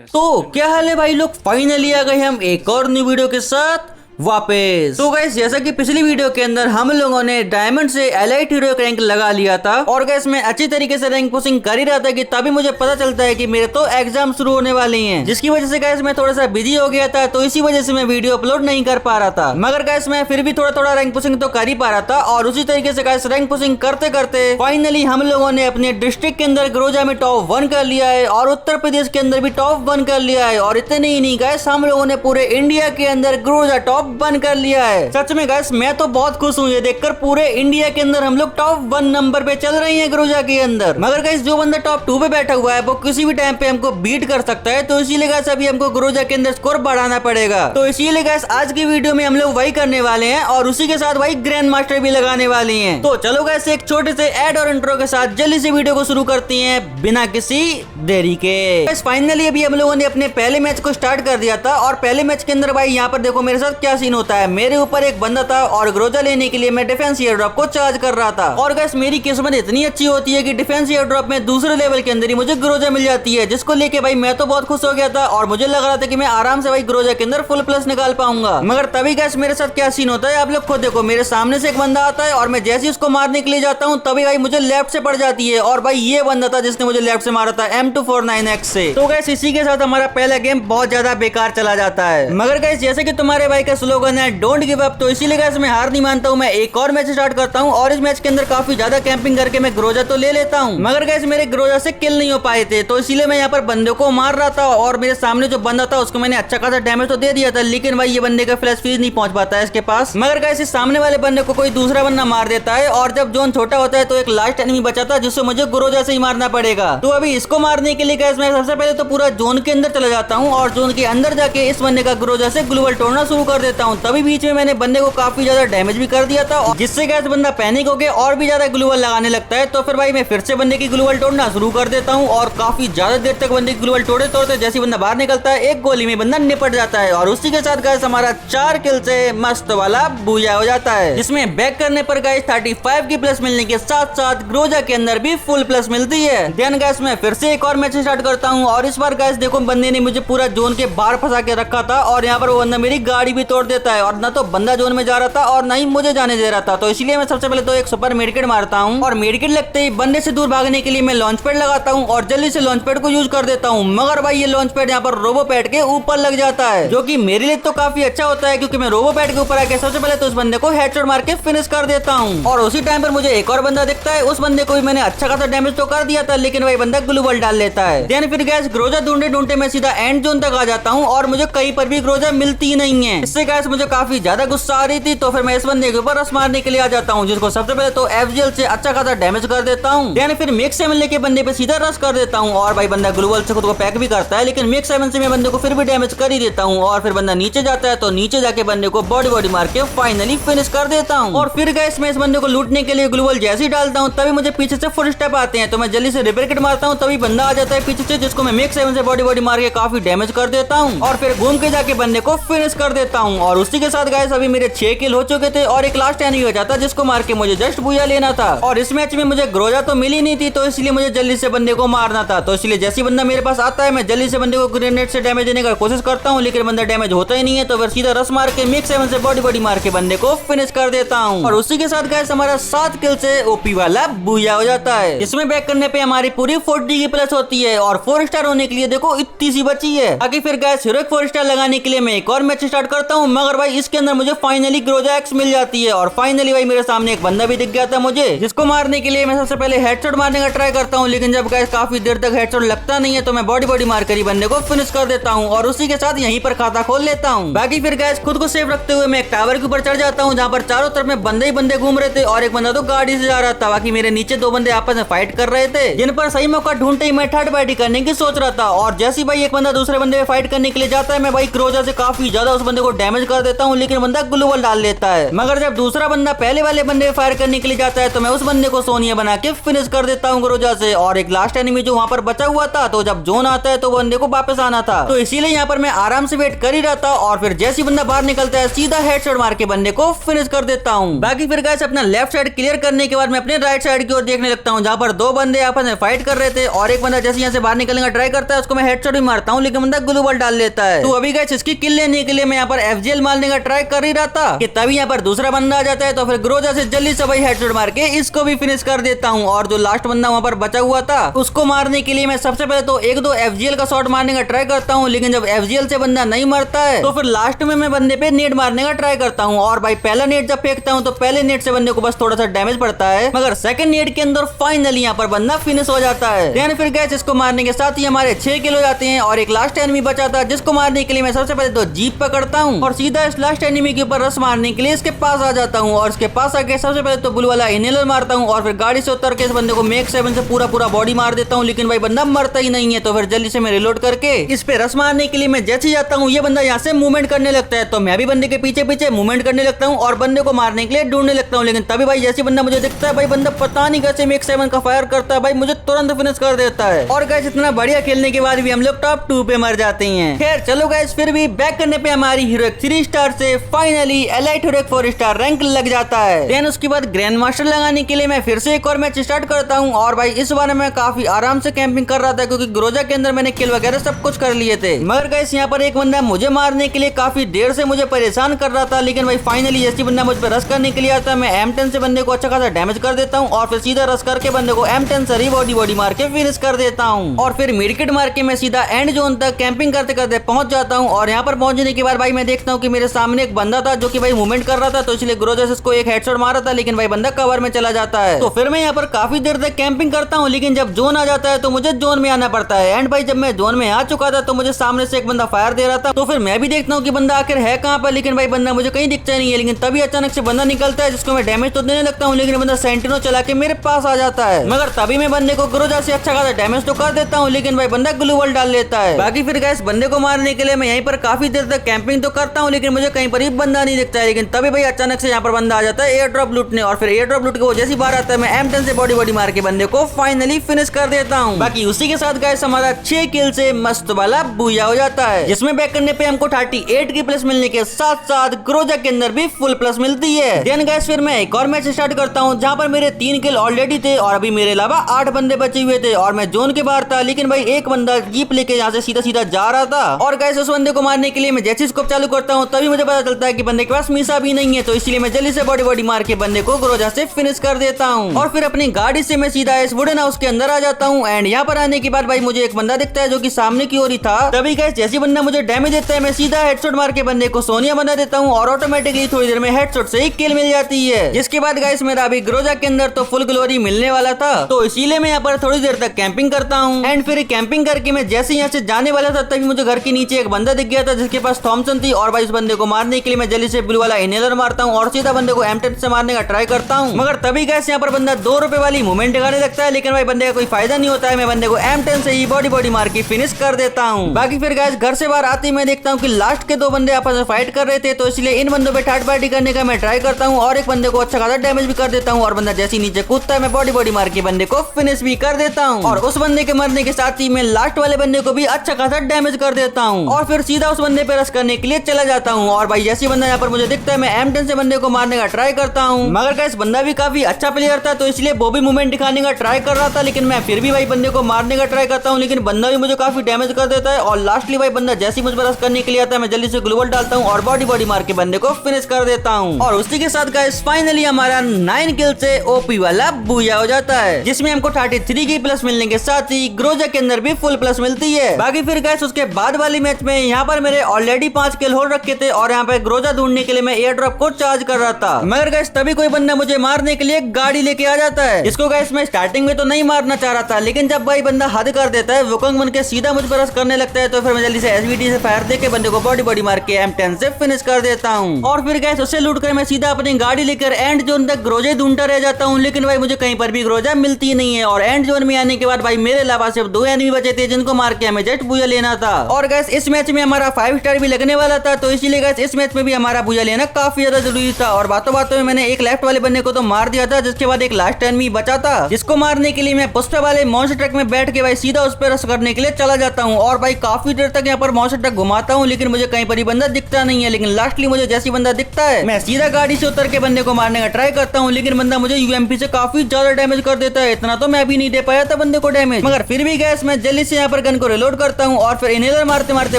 तो क्या हाल है भाई लोग, फाइनली आ गए हम एक और न्यू वीडियो के साथ वापस। तो गाइस जैसा कि पिछली वीडियो के अंदर हम लोगों ने डायमंड से एलाइट हीरो रैंक लगा लिया था और गाइस मैं अच्छी तरीके से रैंक पुशिंग कर ही रहा था कि तभी मुझे पता चलता है कि मेरे तो एग्जाम शुरू होने वाले हैं, जिसकी वजह से गाइस मैं थोड़ा सा बिजी हो गया था, तो इसी वजह से मैं वीडियो अपलोड नहीं कर पा रहा था। मगर गाइस मैं फिर भी थोड़ा थोड़ा रैंक पुशिंग तो कर ही पा रहा था और उसी तरीके से गाइस रैंक पुशिंग करते करते फाइनली हम लोगों ने अपने डिस्ट्रिक्ट के अंदर ग्रोजा में टॉप 1 कर लिया है और उत्तर प्रदेश के अंदर भी टॉप 1 कर लिया है। और इतने ही नहीं गाइस, हम लोगों ने पूरे इंडिया के अंदर ग्रोजा टॉप 1 कर लिया है। सच में गाइस मैं तो बहुत खुश हूँ ये देखकर, पूरे इंडिया के अंदर हम लोग टॉप 1 नंबर पे चल रहे हैं ग्रोजा के अंदर। मगर गाइस जो बंदा टॉप 2 पे बैठा हुआ है वो किसी भी टाइम पे हमको बीट कर सकता है, तो इसीलिए गाइस अभी हमको ग्रोजा के अंदर स्कोर बढ़ाना पड़ेगा। तो इसीलिए गाइस आज की वीडियो में हम लोग वही करने वाले हैं और उसी के साथ वही ग्रैंड मास्टर भी लगाने वाले हैं। तो चलो गाइस एक छोटे से एड और इंट्रो के साथ जल्दी से वीडियो को शुरू करते हैं बिना किसी देरी के। गाइस फाइनली अभी हम लोगों ने अपने पहले मैच को स्टार्ट कर दिया था और पहले मैच के अंदर भाई यहाँ पर देखो मेरे साथ क्या सीन होता है। मेरे ऊपर एक बंदा था और ग्रोजा लेने के लिए मैं डिफेंस एयर ड्रॉप को चार्ज कर रहा था और गाइस मेरी किस्मत इतनी अच्छी होती है कि डिफेंस एयर ड्रॉप में दूसरे लेवल के अंदर ही मुझे ग्रोजा मिल जाती है, जिसको लेके भाई मैं तो बहुत खुश हो गया था और मुझे लग रहा था कि मैं आराम से भाई ग्रोजा के अंदर फुल प्लस निकाल पाऊंगा। मगर तभी गाइस मेरे साथ क्या सीन होता है आप लोग खुद देखो। मेरे सामने से एक बंदा आता है और मैं जैसे ही उसको मारने के लिए जाता हूँ तभी भाई मुझे लेफ्ट से पड़ जाती है और भाई ये बंदा था जिसने मुझे लेफ्ट से मारा था M249X से। तो गाइस इसी के साथ हमारा पहला गेम बहुत ज्यादा बेकार चला जाता है। मगर गाइस जैसे कि तुम्हारे भाई का स्लोगन है डोंट गिव अप, तो इसीलिए गाइस मैं हार नहीं मानता हूँ। मैं एक और मैच स्टार्ट करता हूँ और इस मैच के अंदर काफी ज्यादा कैंपिंग करके मैं ग्रोजा तो ले लेता हूँ। मगर गाइस मेरे ग्रोजा से किल नहीं हो पाए थे, तो इसीलिए मैं यहाँ पर बंदे को मार रहा था और मेरे सामने जो बंदा था उसको मैंने अच्छा खासा डैमेज तो दे दिया था, लेकिन भाई ये बंदे का फ्लैश फ्रीज नहीं पहुंच पाता है इसके पास। मगर गाइस इस सामने वाले बंदे को कोई दूसरा बंदा मार देता है और जब जोन छोटा होता है तो एक लास्ट एनिमी बचा था जिससे मुझे ग्रोजा से ही मारना पड़ेगा। तो अभी इसको मारने के लिए गाइस मैं सबसे पहले तो पूरा जोन के अंदर चला जाता हूँ और जोन के अंदर जाके इस बंदे का ग्रोजा से ग्लूवल तोड़ना शुरू कर देता हूँ। तभी बीच में मैंने बंदे को काफी ज्यादा डैमेज भी कर दिया था, जिससे गाइस बंदा पैनिक हो गया और भी ज्यादा ग्लूवल लगाने लगता है। तो फिर भाई मैं फिर से बंदे की ग्लूवल तोड़ना शुरू कर देता हूँ और काफी ज्यादा देर तक बंदे की ग्लूवल तोड़ते तोड़ते जैसे बंदा बाहर निकलता है एक गोली में बंदा निपट जाता है और उसी के साथ गाइस हमारा 4 किल से मस्त वाला बूया हो जाता है, जिसमें बैक करने पर गाइस 35 की प्लस मिलने के साथ साथ ग्रोजा के अंदर भी फुल प्लस मिलती है। देन गाइस मैं फिर से एक और मैच स्टार्ट करता हूँ और इस बार गाइस देखो बंदे ने मुझे पूरा जोन के बाहर फंसा के रखा था और यहाँ पर वो बंदा मेरी गाड़ी भी तोड़ देता है और ना तो बंदा जोन में जा रहा था और ना ही मुझे जाने दे रहा था। तो इसलिए मैं सबसे पहले तो एक सुपर मेडिकेट मारता हूँ और मेडिकेट लगते ही बंदे से दूर भागने के लिए मैं लॉन्च पैड लगाता हूँ और जल्दी से लॉन्च पैड को यूज कर देता हूँ। मगर भाई ये लॉन्च पैड यहाँ पर रोबो पैड के ऊपर लग जाता है, जो कि मेरे लिए तो काफी अच्छा होता है क्योंकि मैं रोबो पैड के ऊपर आके सबसे पहले तो उस बंदे को हेडशॉट मार के फिनिश कर देता हूँ। और उसी टाइम पर मुझे एक और बंदा दिखता है, उस बंदे को भी मैंने अच्छा खासा डैमेज तो कर दिया था, लेकिन भाई बंदा ग्लूवल डाल लेता है। देन फिर गैस ग्रोजा ढूंढते ढूंढते मैं सीधा एंड जोन तक आ जाता हूँ और मुझे कहीं पर भी ग्रोजा मिलती नहीं है। इससे गैस मुझे काफी ज्यादा गुस्सा आ रही थी, तो फिर मैं इस बंदे के ऊपर रस मारने के लिए आ जाता हूँ, जिसको सबसे पहले तो FGL से अच्छा खासा डैमेज कर देता हूँ। देन फिर मिक्स 7 लेके बंदे पे सीधा रश कर देता हूँ और भाई बंदा ग्लूवल से खुद को पैक भी करता है, लेकिन मिक्स 7 से मैं बंदे को फिर भी डैमेज कर ही देता हूँ और फिर बंदा नीचे जाता है तो नीचे जाके बंदे को बॉडी मार के फाइनली फिनिश कर देता हूँ। और फिर गाइस मैं इस बंदे को लूटने के लिए ग्लूवल जैसे ही डालता हूँ तभी मुझे पीछे से फुल स्टेप आते हैं, तो मैं जल्दी से रिपेयर किट मारता हूँ, तभी बंदा आ जाता है पीछे से, जिसको मैं मिक्स 7 से बॉडी मार के काफी डैमेज कर देता हूँ और फिर घूम के जाके बंदे को फिनिश कर देता हूँ। और उसी के साथ गाइस अभी मेरे 6 किल हो चुके थे और एक लास्ट एनिमी हो जाता जिसको मार के मुझे जस्ट बूया लेना था। और इस मैच में मुझे ग्रोजा तो मिली नहीं थी, तो इसलिए मुझे जल्दी से बंदे को मारना था। तो इसलिए जैसे बंदा मेरे पास आता है मैं जल्दी से बंदे को ग्रेनेड से डैमेज देने का कोशिश करता हूँ, लेकिन बंदा डैमेज होता ही नहीं है, तो फिर सीधा रस मार के मिक्स 7 से बॉडी मार के बंदे को फिनिश कर देता हूँ। और उसी के साथ गाइस हमारा 7 किल से ओपी वाला बूया हो जाता है। इसमें बैक करने पे हमारी पूरी 40 की प्लस होती है और 4 स्टार होने के लिए देखो इतनी सी बची है। आगे फिर गाइस हीरोइक 4 स्टार लगाने के लिए मैं एक और मैच स्टार्ट करता हूँ, मगर भाई इसके अंदर मुझे फाइनली ग्रोजा एक्स मिल जाती है और फाइनली भाई मेरे सामने एक बंदा भी दिख गया था मुझे, जिसको मारने के लिए मैं सबसे पहले हेडशॉट मारने का ट्राई करता हूँ, लेकिन जब गाइस काफी देर तक हेडशॉट लगता नहीं है तो मैं बॉडी मार कर ही बंदे को फिनिश कर देता हूँ और उसी के साथ यहीं पर खाता खोल लेता हूँ। बाकी फिर गाइस खुद को सेफ रखते हुए मैं एक टावर के ऊपर चढ़ जाता हूँ, जहाँ पर चारों तरफ में बंदे ही बंदे घूम रहे थे और एक बंदा तो गाड़ी से जा रहा था। बाकी मेरे नीचे 2 बंदे आपस में फाइट कर रहे थे, जिन पर सही मौका ढूंढते ही मैं थर्ड पार्टी करने की सोच रहा था। और जैसे भाई एक बंदा दूसरे बंदे में फाइट करने के लिए जाता है मैं भाई ग्रोजा से काफी ज्यादा उस बंदे को डैमेज डैमेज कर देता हूँ, लेकिन बंदा ग्लूवल डाल लेता है। मगर जब दूसरा बंदा पहले वाले बंदे पे फायर करने के लिए जाता है तो मैं उस बंदे को सोनिया बना के फिनिश कर देता हूँ ग्रोजा से। और एक लास्ट एनिमी जो वहाँ पर बचा हुआ था, तो जब जोन आता है तो बंदे को वापस आना था, तो इसीलिए यहाँ पर मैं आराम से वेट कर ही रहा था। और फिर जैसे बंदा बाहर निकलता है सीधा हेडशॉट मार के बंदे को फिनिश कर देता हूँ। बाकी फिर गाइस अपना लेफ्ट साइड क्लियर करने के बाद मैं अपने राइट साइड की ओर देखने लगता हूँ, जहाँ पर दो बंदे आपस में फाइट कर रहे थे। और एक बंदा जैसे यहाँ से बाहर निकलने का ट्राई करता है, उसको मैं हेडशॉट भी मारता हूँ, लेकिन बंदा ग्लूवल डाल लेता है। तो अभी गाइस इसकी किल लेने के लिए मैं यहाँ पर FGL मारने का ट्राई कर ही रहा था कि तभी यहाँ पर दूसरा बंदा आ जाता है। तो फिर ग्रोजा से जल्दी से भाई हेडशॉट मार के इसको भी फिनिश कर देता हूँ। और जो लास्ट बंदा वहाँ पर बचा हुआ था उसको मारने के लिए मैं सबसे पहले तो एक दो FGL का शॉट मारने का ट्राई करता हूँ, लेकिन जब FGL से बंदा नहीं मरता है तो फिर लास्ट में मैं बंदे पे नेट मारने का ट्राई करता हूँ। और भाई पहला नेट जब फेंकता हूँ तो पहले नेट से बंदे को बस थोड़ा सा डैमेज पड़ता है, मगर सेकंड नेट के अंदर फाइनली यहाँ पर बंदा फिनिश हो जाता है। देन फिर गैस इसको मारने के साथ ही हमारे 6 किल हो जाते हैं। और एक लास्ट एनिमी बचा था जिसको मारने के लिए मैं सबसे पहले तो जीप पकड़ता हूँ और सीधा इस लास्ट एनिमी के ऊपर रस मारने के लिए इसके पास आ जाता हूँ। और इसके पास आके सबसे पहले तो ब्लू वाला इनहेलर मारता हूँ और फिर गाड़ी से उतर के इस बंदे को मेक 7 से पूरा बॉडी मार देता हूँ, लेकिन भाई बंदा मरता ही नहीं है। तो फिर जल्दी से मैं रिलोड करके इस पे रस मारने के लिए मैं जैसे ही जाता हूँ ये बंदा यहाँ से मूवमेंट करने लगता है, तो मैं भी बंदे के पीछे पीछे मूवमेंट करने लगता हूँ और बंदे को मारने के लिए ढूंढने लगता हूँ। लेकिन तभी भाई जैसे बंदा मुझे दिखता है, भाई बंदा पता नहीं कैसे मेक 7 का फायर करता है, भाई मुझे तुरंत फिनिश कर देता है। और गाइस इतना बढ़िया खेलने के बाद भी हम लोग टॉप 2 पे मर जाते हैं। खैर चलो गाइस फिर भी बैक करने पे हमारी हीरोइक 3 स्टार से finally elite heroic 4 star rank लग जाता है। देन उसके बाद ग्रैंड मास्टर लगाने के लिए मैं फिर से एक और मैच स्टार्ट करता हूँ। और भाई इस बार मैं काफी आराम से कैंपिंग कर रहा था, क्योंकि ग्रोजा के अंदर मैंने किल वगैरह सब कुछ कर लिए थे। मगर गाइस यहाँ पर एक बंदा मुझे मारने के लिए काफी देर से मुझे परेशान कर रहा था, लेकिन भाई फाइनली जैसे बंदा मुझ पर रश करने के लिए आता है मैं M10 से बंदे को अच्छा खासा डैमेज कर देता हूँ और फिर सीधा रश करके बंदे को M10 से बॉडी मार के फिनिश कर देता हूँ। और फिर मिडकिट मार के मैं सीधा एंड जोन तक कैंपिंग करते करते पहुंच जाता हूँ। और यहाँ पर पहुंचने के बाद भाई मैं देखता हूँ कि मेरे सामने एक बंदा था जो कि भाई मूवमेंट कर रहा था, तो इसलिए ग्रोजा से उसको एक हेडशॉट मारा था, लेकिन भाई बंदा कवर में चला जाता है। तो फिर मैं यहाँ पर काफी देर तक कैंपिंग करता हूँ, लेकिन जब जोन आ जाता है तो मुझे जोन में आना पड़ता है। एंड भाई जब मैं जोन में आ चुका था तो मुझे सामने से एक बंदा फायर दे रहा था, तो फिर मैं भी देखता हूँ कि बंदा आखिर है कहाँ पर, लेकिन भाई बंदा मुझे कहीं दिखता नहीं है। लेकिन तभी अचानक से बंदा निकलता है जिसको मैं डैमेज तो देने लगता हूँ, लेकिन बंदा सेंटिनो चला के मेरे पास आ जाता है। मगर तभी मैं बंदे को ग्रोजा से अच्छा खासा डैमेज तो कर देता हूँ, लेकिन भाई बंदा ग्लूवल डाल लेता है। बाकी फिर गाइस बंदे को मारने के लिए मैं यहीं पर काफी देर तक कैंपिंग तो करता हूँ, लेकिन मुझे कहीं पर भी बंदा नहीं दिखता है। लेकिन तभी भाई अचानक से यहाँ पर बंदा आ जाता है एयर ड्रॉप लूटने, और फिर एयर ड्रॉप लूट के वो जैसी बाहर आता है मैं M10 से बॉडी मार के बंदे को फाइनली फिनिश कर देता हूँ। बाकी उसी के साथ गाइस हमारा 6 किल से मस्त वाला बूया हो जाता है, जिसमें बैक करने पे हमको 38 की प्लस मिलने के साथ साथ ग्रोजा के अंदर भी फुल प्लस मिलती है। देन गाइस फिर मैं एक और मैच स्टार्ट करता हूँ, जहाँ पर मेरे 3 किल ऑलरेडी थे और अभी मेरे अलावा 8 बंदे बचे हुए थे और मैं जोन के बाहर था। लेकिन भाई एक बंदा जीप लेके यहाँ से सीधा जा रहा था, और गाइस उस बंदे को मारने के लिए मैं जैसे स्कोप चालू करता हूँ तभी मुझे पता चलता है कि बंदे के पास मीसा भी नहीं है, तो इसलिए मैं जल्दी से बॉडी मार के बंदे को ग्रोजा से फिनिश कर देता हूँ। और फिर अपनी गाड़ी से मैं सीधा इस वुडन हाउस के अंदर आ जाता हूँ। एंड यहाँ पर आने के बाद भाई मुझे एक बंदा दिखता है जो कि सामने की ओर ही था। तभी गाइस जैसे बंदा मुझे डैमेज देता है मैं सीधा हेडशॉट मार के बंदे को सोनिया बना देता हूँ और ऑटोमेटिकली थोड़ी देर में हेडशॉट से ही किल मिल जाती है। जिसके बाद गाइस मेरा अभी ग्रोजा के अंदर तो फुल ग्लोरी मिलने वाला था, तो इसीलिए मैं यहाँ पर थोड़ी देर तक कैंपिंग करता हूँ। एंड फिर कैंपिंग करके मैं जैसे यहाँ से जाने वाला था तभी मुझे घर के नीचे एक बंदा दिख गया था जिसके पास थॉमसन थी, और भाई इस बंदे को मारने के लिए मैं जल्दी से ब्लू वाला इनहेलर मारता हूँ और सीधा बंदे को M10 से मारने का ट्राई करता हूँ। मगर तभी गाइस यहाँ पर बंदा 2 रुपए वाली मूवमेंट दिखाने लगता है, लेकिन भाई बंदे का कोई फायदा नहीं होता है। मैं बंदे को M10 से ही बॉडी मार के फिनिश कर देता हूँ। बाकी फिर गाइस घर से बाहर आते ही मैं देखता हूँ कि लास्ट के 2 बंदे आपस में फाइट कर रहे थे, तो इसलिए इन बंदों पे थर्ड पार्टी करने का मैं ट्राई करता हूँ और एक बंदे को अच्छा खासा डैमेज भी कर देता हूँ। और बंदा जैसे नीचे कूदता है मैं बॉडी मार के बंदे को फिनिश भी कर देता हूँ, और उस बंदे के मरने के साथ ही मैं लास्ट वाले बंदे को भी अच्छा खासा डैमेज कर देता हूँ और फिर सीधा उस बंदे पे रश करने के लिए चला जाता हूँ। और भाई जैसे बंदा यहाँ पर मुझे दिखता है मैं M10 से बंदे को मारने का ट्राई करता हूँ। मगर गाइस बंदा भी काफी अच्छा प्लेयर था, तो इसलिए वो भी मूवमेंट दिखाने का ट्राई कर रहा था, लेकिन मैं फिर भी भाई बंदे को मारने का ट्राई करता हूँ, लेकिन बंदा भी मुझे काफी डैमेज कर देता है। और लास्टली भाई बंदा जैसे मुझ पर रश करने के लिए आता है मैं जल्दी से ग्लूवल डालता हूँ और बॉडी मार के बंदे को फिनिश कर देता हूँ। और उसी के साथ गाइस फाइनली हमारा 9 किल से ओपी वाला बूया हो जाता है, जिसमें हमको 33 की प्लस मिलने के साथ ही ग्रोजा के अंदर भी फुल प्लस मिलती है। बाकी फिर गाइस उसके बाद वाली मैच में यहाँ पर मेरे ऑलरेडी 5 किल हो रखे थे और यहाँ पे ग्रोजा ढूंढने के लिए मैं एयर ड्रॉप को चार्ज कर रहा था। मगर गाइस तभी कोई बंदा मुझे मारने के लिए गाड़ी लेके आ जाता है, जिसको गाइस मैं स्टार्टिंग में तो नहीं मारना चाह रहा था, लेकिन जब भाई बंदा हद कर देता है वुकोंग बन के सीधा मुझ पर रश करने लगता है, तो फिर मैं जल्दी से SVT से फायर देके बंदे को बॉडी मार के M10 से फिनिश कर देता हूँ। और फिर गाइस उसे लूट कर मैं सीधा अपनी गाड़ी लेकर एंड जोन तक ग्रोजा ढूंढता रह जाता हूँ, लेकिन भाई मुझे कहीं पर भी ग्रोजा मिलती नहीं है। और एंड जोन में आने के बाद भाई मेरे अलावा सिर्फ 2 एनिमी बचे थे जिनको मार के हमें जस्ट बूया लेना था। और गाइस इस मैच में हमारा 5 स्टार भी लगने वाला था, तो इसीलिए गाइस इस मैच में भी हमारा बुझा लेना काफी ज्यादा जरूरी था। और बातों बातों में मैंने एक लेफ्ट वाले बंदे को तो मार दिया था, जिसके बाद एक लास्ट एनिमी बचा था, जिसको मारने के लिए मैं पुष्पा वाले मॉन्स्टर ट्रक में बैठ के भाई सीधा उस पर रश करने के लिए चला जाता हूँ। और भाई काफी देर तक यहाँ पर मॉन्स्टर ट्रक घुमाता हूँ, लेकिन मुझे कहीं पर ही बंदा दिखता नहीं है। लेकिन लास्टली मुझे जैसी बंदा दिखता है, मैं सीधा गाड़ी से उतर के बंदे को मारने का ट्राई करता हूँ, लेकिन बंदा मुझे यूएमपी से काफी ज्यादा डैमेज कर देता है। इतना तो मैं भी नहीं दे पाया था बंदे को डैमेज, मगर फिर भी गैस मैं जल्दी से यहाँ पर गन को रिलोड करता हूँ और फिर इनहेलर मारते मारते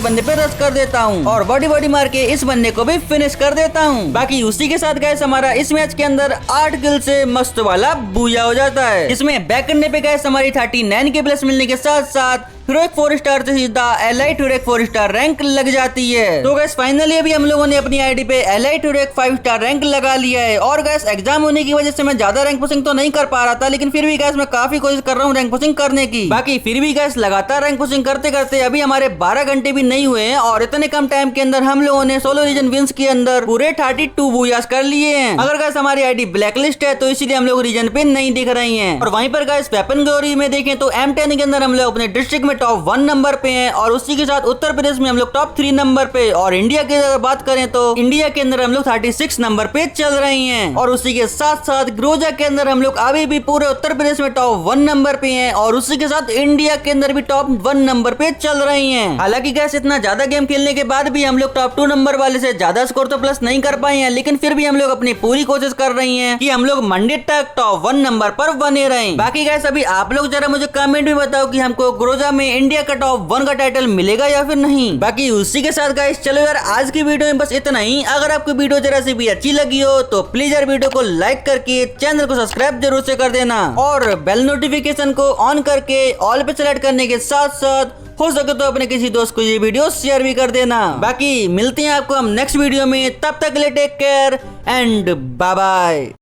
बंदे पे रश कर देता हूँ और बॉडी मार के इस बंदे को भी फिनिश कर देता हूँ। बाकी उसी के साथ गैस हमारा इस मैच के अंदर 8 किल से मस्त वाला बूया हो जाता है। इसमें बैक करने पे गैस हमारी 39 के प्लस मिलने के साथ साथ हीरोइक 4 स्टार से सीधा एलाइट हीरोइक 4 स्टार रैंक लग जाती है। तो गैस फाइनली अभी हम लोगों ने अपनी आईडी पे एलाइट हीरोइक 5 स्टार रैंक लगा लिया है। और गैस एग्जाम होने की वजह से मैं ज्यादा रैंक पुशिंग तो नहीं कर पा रहा था, लेकिन फिर भी गैस मैं काफी कोशिश कर रहा हूँ रैंक पुशिंग करने की। बाकी फिर भी गैस लगातार रैंक पुशिंग करते करते अभी हमारे 12 घंटे भी नहीं हुए हैं और इतने कम टाइम के अंदर हम लोगों ने सोलो रीजन विंस के अंदर पूरे 32 बूयास कर लिए हैं। अगर गैस हमारी आईडी ब्लैकलिस्ट है तो इसीलिए हम लोग रीजन पे नहीं दिख रही है। और वहीं पर गैस वेपन कैटेगरी में देखें तो M10 के अंदर हम लोग अपने डिस्ट्रिक्ट में टॉप 1 नंबर पे हैं और उसी के साथ उत्तर प्रदेश में हम लोग टॉप 3 नंबर पे, और इंडिया की अगर बात करें तो इंडिया के अंदर हम लोग 36 नंबर पे चल रही हैं। और उसी के साथ साथ ग्रोजा के अंदर हम लोग अभी भी पूरे उत्तर प्रदेश में टॉप 1 नंबर पे हैं और उसी के साथ इंडिया के अंदर भी टॉप 1 नंबर पे चल रही हैं। हालांकि गैस इतना ज्यादा गेम खेलने के बाद भी हम लोग टॉप 2 नंबर वाले से ज्यादा स्कोर तो प्लस नहीं कर पाए हैं, लेकिन फिर भी हम लोग अपनी पूरी कोशिश कर रही हैं कि हम लोग मंडे तक टॉप 1 नंबर पर बने रहें। बाकी गैस अभी आप लोग जरा मुझे कमेंट में बताओ कि हमको ग्रोजा में इंडिया का टॉप 1 का टाइटल मिलेगा या फिर नहीं। बाकी उसी के साथ गाइस चलो यार आज की वीडियो में बस इतना ही। अगर आपको वीडियो जरा सी भी अच्छी लगी हो तो प्लीज यार वीडियो को लाइक करके चैनल को सब्सक्राइब जरूर से कर देना और बेल नोटिफिकेशन को ऑन करके ऑल पे सेलेक्ट करने के साथ साथ हो सके तो अपने किसी दोस्त को ये वीडियो शेयर भी कर देना। बाकी मिलते हैं आपको हम नेक्स्ट वीडियो में, तब तक के लिए take care and bye bye.